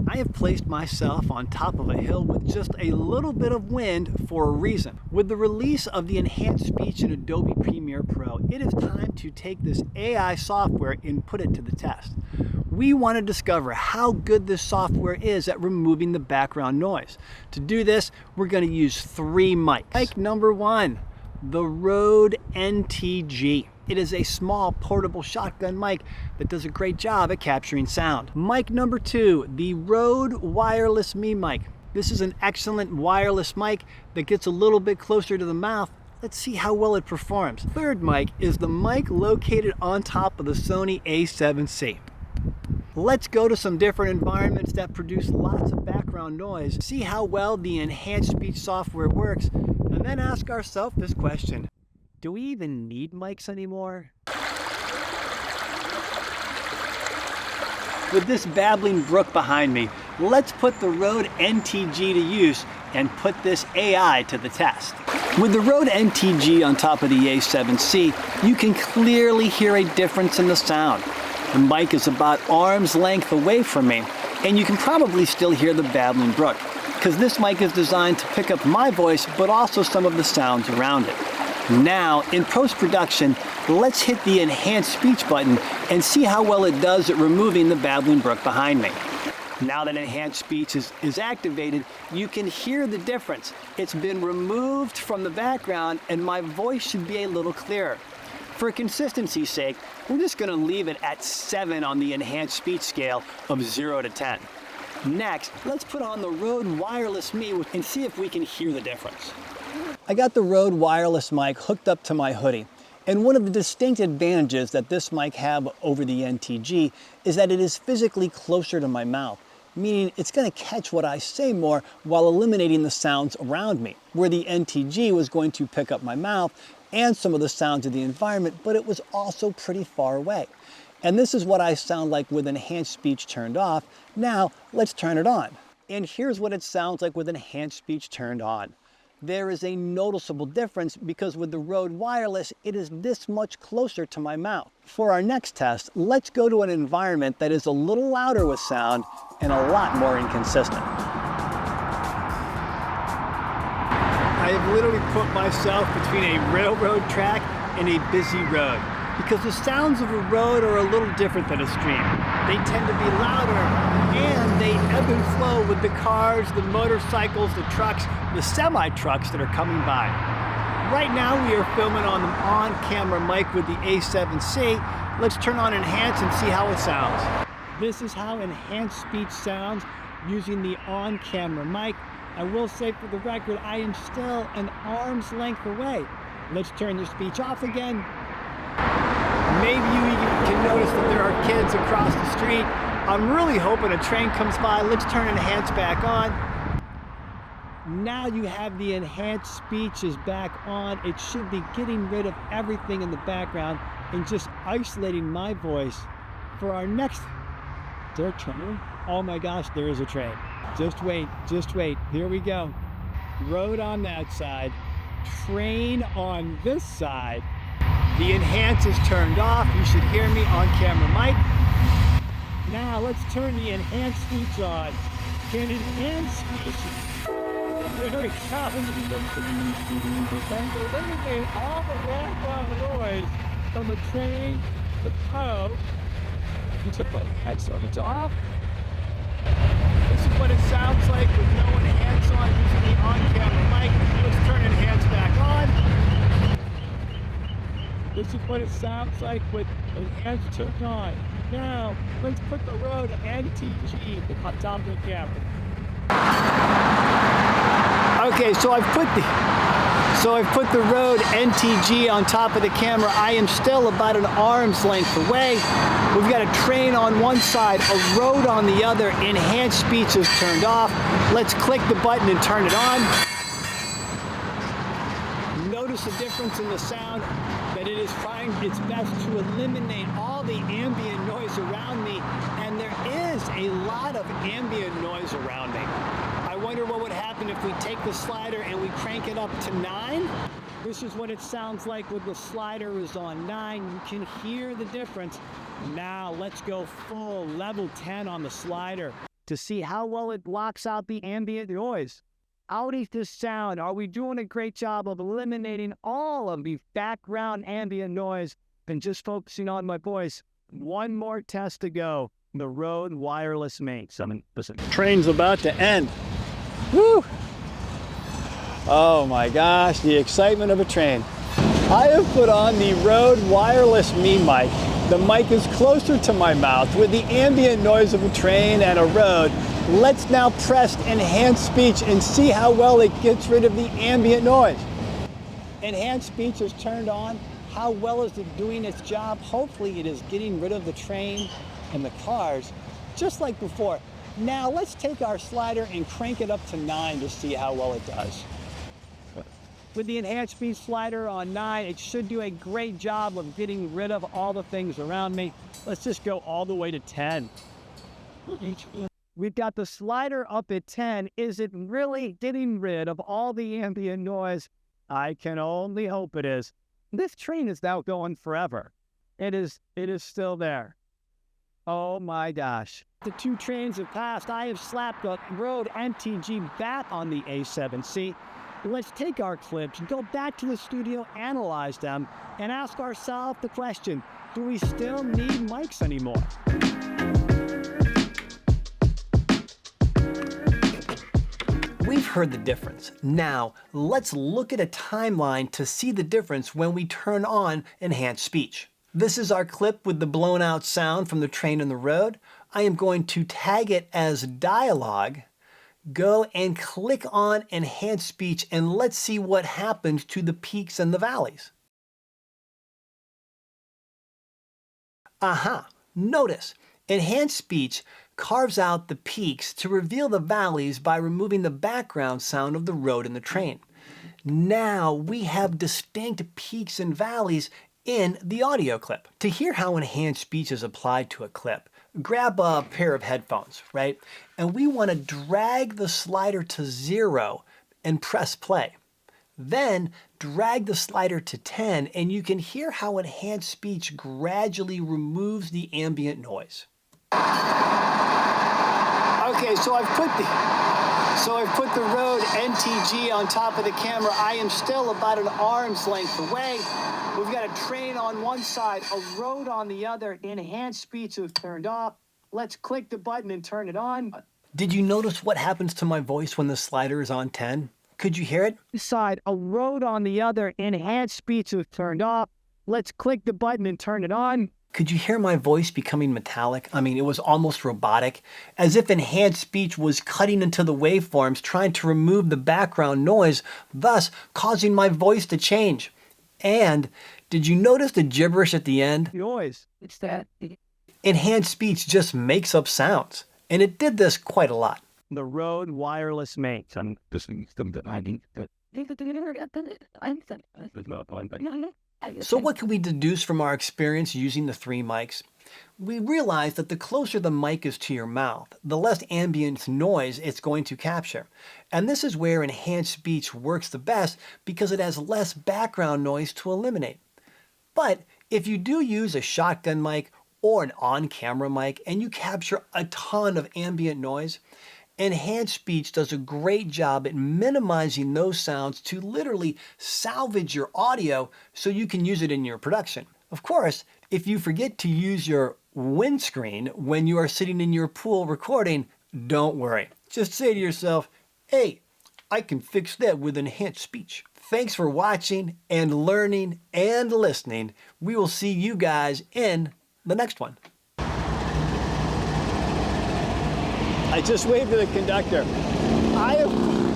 I have placed myself on top of a hill with just a little bit of wind for a reason. With the release of the Enhanced Speech in Adobe Premiere Pro, it is time to take this AI software and put it to the test. We want to discover how good this software is at removing the background noise. To do this, we're going to use 3 mics. Mic number 1, the Rode NTG. It is a small portable shotgun mic that does a great job at capturing sound. Mic number 2, the Rode Wireless Me mic. This is an excellent wireless mic that gets a little bit closer to the mouth. Let's see how well it performs. Third mic is the mic located on top of the Sony A7C. Let's go to some different environments that produce lots of background noise, see how well the Enhanced Speech software works, and then ask ourselves this question. Do we even need mics anymore? With this babbling brook behind me, let's put the Rode NTG to use and put this AI to the test. With the Rode NTG on top of the A7C, you can clearly hear a difference in the sound. The mic is about arm's length away from me, and you can probably still hear the babbling brook, because this mic is designed to pick up my voice, but also some of the sounds around it. Now, in post-production, let's hit the Enhanced Speech button and see how well it does at removing the babbling brook behind me. Now that Enhanced Speech is activated, you can hear the difference. It's been removed from the background and my voice should be a little clearer. For consistency's sake, we're just going to leave it at 7 on the Enhanced Speech scale of 0 to 10. Next, let's put on the Rode Wireless Me and see if we can hear the difference. I got the Rode wireless mic hooked up to my hoodie, and one of the distinct advantages that this mic have over the NTG is that it is physically closer to my mouth, meaning it's going to catch what I say more while eliminating the sounds around me, where the NTG was going to pick up my mouth and some of the sounds of the environment, but it was also pretty far away. And this is what I sound like with Enhanced Speech turned off. Now, let's turn it on. And here's what it sounds like with Enhanced Speech turned on. There is a noticeable difference because with the Rode Wireless, it is this much closer to my mouth. For our next test, let's go to an environment that is a little louder with sound and a lot more inconsistent. I have literally put myself between a railroad track and a busy road because the sounds of a road are a little different than a stream. They tend to be louder and they ebb and flow with the cars, the motorcycles, the trucks, the semi-trucks that are coming by. Right now we are filming on the on-camera mic with the A7C. Let's turn on Enhance and see how it sounds. This is how Enhanced Speech sounds using the on-camera mic. I will say for the record, I am still an arm's length away. Let's turn the speech off again. Maybe you can notice that there are kids across the street. I'm really hoping a train comes by. Let's turn Enhance back on. Now you have the Enhanced Speech is back on. It should be getting rid of everything in the background and just isolating my voice for our next... Is there a train? Oh my gosh, there is a train. Just wait, here we go. Road on that side, train on this side. The Enhance is turned off. You should hear me on camera mic. Now let's turn the Enhanced Speech on. Can Enhanced Speech? There it comes. And eliminate all the background noise from the train, the pub. You took my headphones off. This is what it sounds like with no Enhance on using the on-camera mic. Let's turn Enhance back on. This is what it sounds like with Enhance turned on. Now, let's put the Rode NTG on top of the camera. Okay, so I've put the Rode NTG on top of the camera. I am still about an arm's length away. We've got a train on one side, a road on the other. Enhanced Speech is turned off. Let's click the button and turn it on. Notice the difference in the sound, that it is trying its best to eliminate all the ambient noise around me, and there is a lot of ambient noise around me. I wonder what would happen if we take the slider and we crank it up to 9. This is what it sounds like when the slider is on 9. You can hear the difference. Now let's go full level 10 on the slider. to see how well it blocks out the ambient noise. How does this sound? Are we doing a great job of eliminating all of the background ambient noise and just focusing on my voice? One more test to go. The Rode wireless mates. Listen. Train's about to end. Woo! Oh my gosh, the excitement of a train. I have put on the Rode wireless me mic. The mic is closer to my mouth with the ambient noise of a train and a road. Let's now press Enhance Speech and see how well it gets rid of the ambient noise. Enhance Speech is turned on. How well is it doing its job? Hopefully it is getting rid of the train and the cars, just like before. Now let's take our slider and crank it up to 9 to see how well it does. With the Enhanced Speech slider on 9, it should do a great job of getting rid of all the things around me. Let's just go all the way to 10. We've got the slider up at 10. Is it really getting rid of all the ambient noise? I can only hope it is. This train is now going forever. It is still there. Oh my gosh. The 2 trains have passed. I have slapped a Rode NTG back on the A7C. Let's take our clips, go back to the studio, analyze them, and ask ourselves the question, do we still need mics anymore? We've heard the difference. Now, let's look at a timeline to see the difference when we turn on Enhanced Speech. This is our clip with the blown out sound from the train and the road. I am going to tag it as dialogue. Go and click on Enhanced Speech and let's see what happens to the peaks and the valleys. Aha! Notice, Enhanced Speech carves out the peaks to reveal the valleys by removing the background sound of the road and the train. Now we have distinct peaks and valleys in the audio clip. To hear how Enhanced Speech is applied to a clip, grab a pair of headphones, right? And we want to drag the slider to 0 and press play. Then drag the slider to 10 and you can hear how Enhanced Speech gradually removes the ambient noise. Okay, so I've put the Rode NTG on top of the camera. I am still about an arm's length away. We've got a train on one side, a road on the other. Enhanced Speech is turned off. Let's click the button and turn it on. Did you notice what happens to my voice when the slider is on 10? Could you hear it? This side, a road on the other. Enhanced Speech is turned off. Let's click the button and turn it on. Could you hear my voice becoming metallic? I mean, it was almost robotic, as if Enhanced Speech was cutting into the waveforms, trying to remove the background noise, thus causing my voice to change. And did you notice the gibberish at the end? Noise. It's that. Enhanced Speech just makes up sounds, and it did this quite a lot. The Rode wireless mates. So what can we deduce from our experience using the 3 mics? We realize that the closer the mic is to your mouth, the less ambient noise it's going to capture. And this is where Enhanced Speech works the best because it has less background noise to eliminate. But if you do use a shotgun mic or an on-camera mic and you capture a ton of ambient noise, Enhanced Speech does a great job at minimizing those sounds to literally salvage your audio so you can use it in your production. Of course, if you forget to use your windscreen when you are sitting in your pool recording, don't worry. Just say to yourself, hey, I can fix that with Enhanced Speech. Thanks for watching and learning and listening. We will see you guys in the next one. I just waved to the conductor. I have